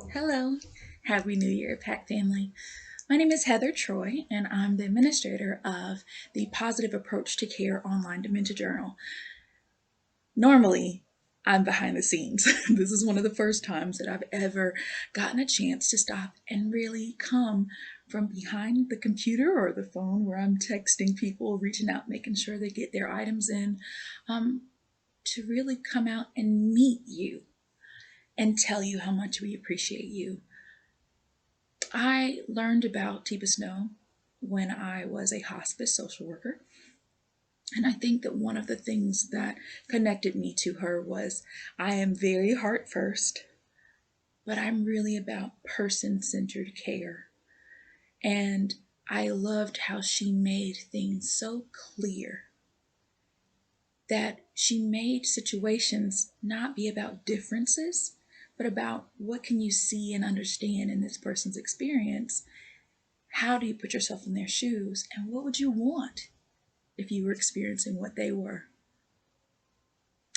Hello, Happy New Year, PAC family. My name is Heather Troy, and I'm the administrator of the Positive Approach to Care online dementia journal. Normally, I'm behind the scenes. This is one of the first times that I've ever gotten a chance to stop and really come from behind the computer or the phone where I'm texting people, reaching out, making sure they get their items in, um, to really come out and meet you and tell you how much we appreciate you. I learned about Tipa Snow when I was a hospice social worker. And I think that one of the things that connected me to her was I am very heart first, but I'm really about person centered care. And I loved how she made things so clear that she made situations not be about differences, but about what can you see and understand in this person's experience. How do you put yourself in their shoes? And what would you want if you were experiencing what they were?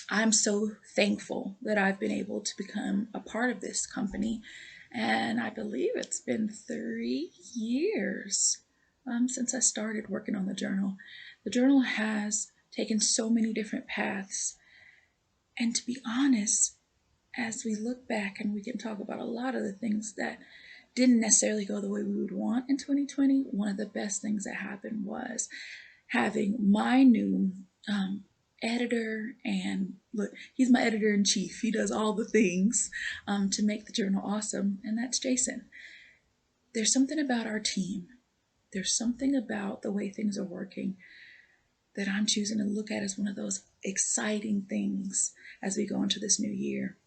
I'm so thankful that I've been able to become a part of this company. And I believe it's been 3 years since I started working on the journal. The journal has taken so many different paths. And to be honest, as we look back and we can talk about a lot of the things that didn't necessarily go the way we would want in 2020, one of the best things that happened was having my new editor. And look, he's my editor in chief. He does all the things to make the journal awesome, and that's Jason. There's something about our team, there's something about the way things are working that I'm choosing to look at as one of those exciting things as we go into this new year.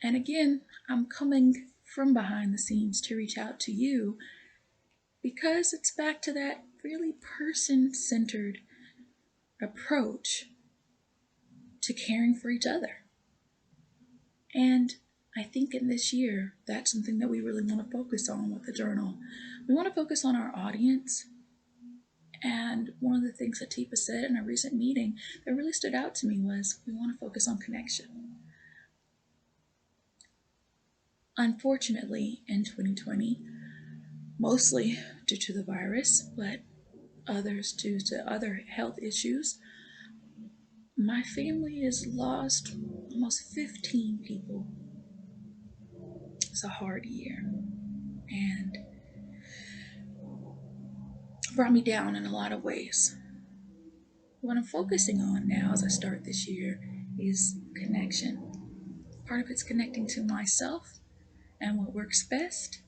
And again, I'm coming from behind the scenes to reach out to you because it's back to that really person centered approach to caring for each other. And I think in this year, that's something that we really want to focus on with the journal. We want to focus on our audience. And one of the things that Tipa said in a recent meeting that really stood out to me was we want to focus on connection. Unfortunately, in 2020, mostly due to the virus, but others due to other health issues, my family has lost almost 15 people. It's a hard year and brought me down in a lot of ways. What I'm focusing on now as I start this year is connection. Part of it's connecting to myself and what works best.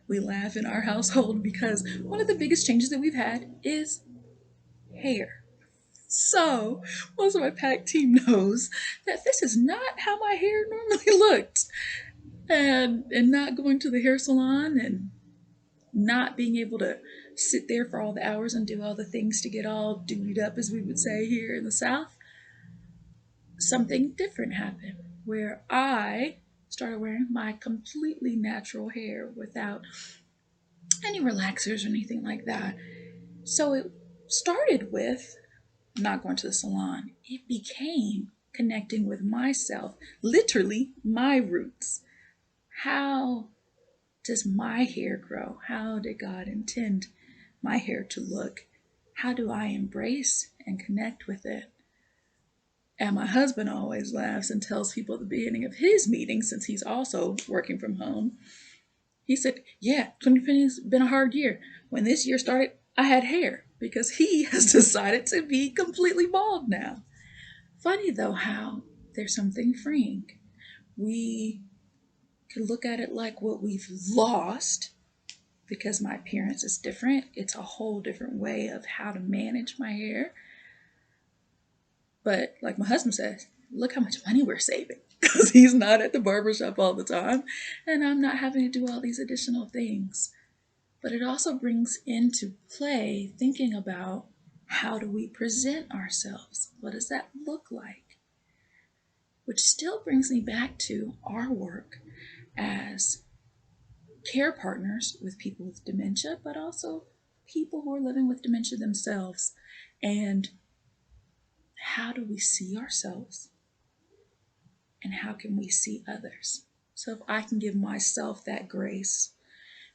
We laugh in our household because one of the biggest changes that we've had is hair. So, most of my PAC team knows that this is not how my hair normally looked. And not going to the hair salon and not being able to sit there for all the hours and do all the things to get all dewed up, as we would say here in the South, something different happened where I started wearing my completely natural hair without any relaxers or anything like that. So it started with not going to the salon. It became connecting with myself, literally my roots. How does my hair grow? How did God intend my hair to look? How do I embrace and connect with it? And my husband always laughs and tells people at the beginning of his meeting, since he's also working from home, he said, yeah, 2020 has been a hard year. When this year started, I had hair because he has decided to be completely bald now. Funny though, how there's something freeing. We can look at it like what we've lost because my appearance is different. It's a whole different way of how to manage my hair. But like my husband says, look how much money we're saving because he's not at the barbershop all the time and I'm not having to do all these additional things. But it also brings into play thinking about how do we present ourselves? What does that look like? Which still brings me back to our work as care partners with people with dementia, but also people who are living with dementia themselves. And how do we see ourselves? And how can we see others? So if I can give myself that grace,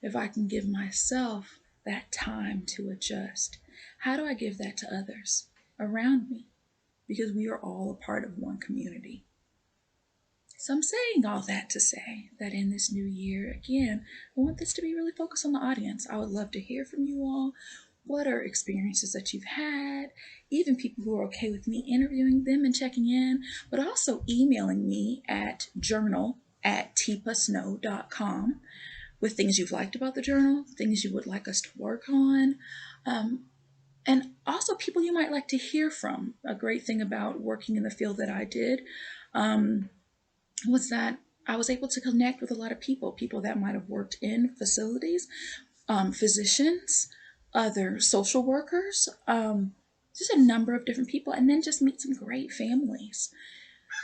if I can give myself that time to adjust, how do I give that to others around me? Because we are all a part of one community. So I'm saying all that to say that in this new year, again, I want this to be really focused on the audience. I would love to hear from you all. What are experiences that you've had? Even people who are okay with me interviewing them and checking in, but also emailing me at journal@tpasnow.com with things you've liked about the journal, things you would like us to work on, and also people you might like to hear from. A great thing about working in the field that I did was that I was able to connect with a lot of people that might have worked in facilities, physicians, other social workers, just a number of different people, and then just meet some great families.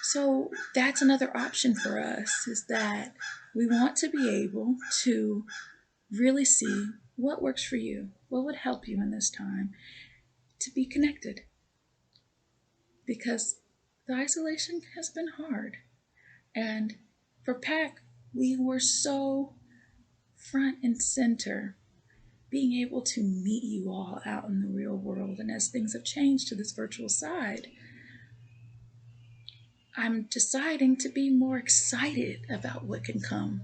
So that's another option for us, is that we want to be able to really see what works for you, what would help you in this time to be connected. Because the isolation has been hard. And for PAC, we were so front and center, being able to meet you all out in the real world. And as things have changed to this virtual side, I'm deciding to be more excited about what can come,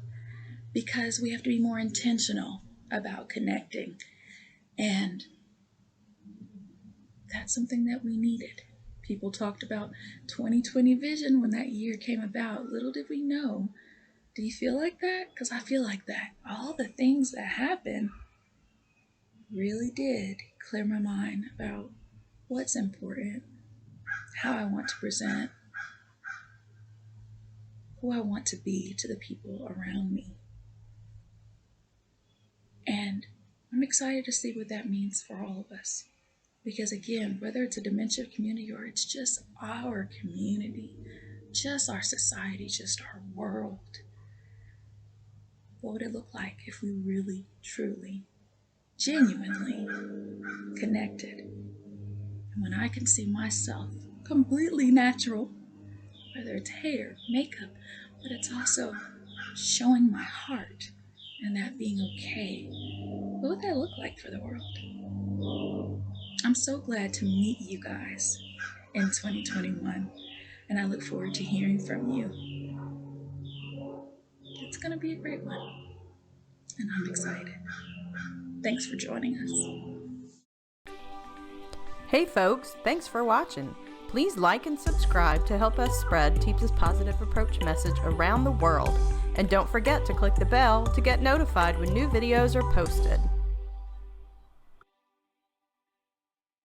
because we have to be more intentional about connecting. And that's something that we needed. People talked about 2020 vision when that year came about. Little did we know. Do you feel like that? Because I feel like that. All the things that happened really did clear my mind about what's important, how I want to present, who I want to be to the people around me. And I'm excited to see what that means for all of us. Because again, whether it's a dementia community or it's just our community, just our society, just our world, what would it look like if we really, truly, genuinely connected? And when I can see myself completely natural, whether it's hair, makeup, but it's also showing my heart and that being okay, what would that look like for the world? I'm so glad to meet you guys in 2021, and I look forward to hearing from you. It's going to be a great one, and I'm excited. Thanks for joining us. Hey folks, thanks for watching. Please like and subscribe to help us spread TPA's positive approach message around the world. And don't forget to click the bell to get notified when new videos are posted.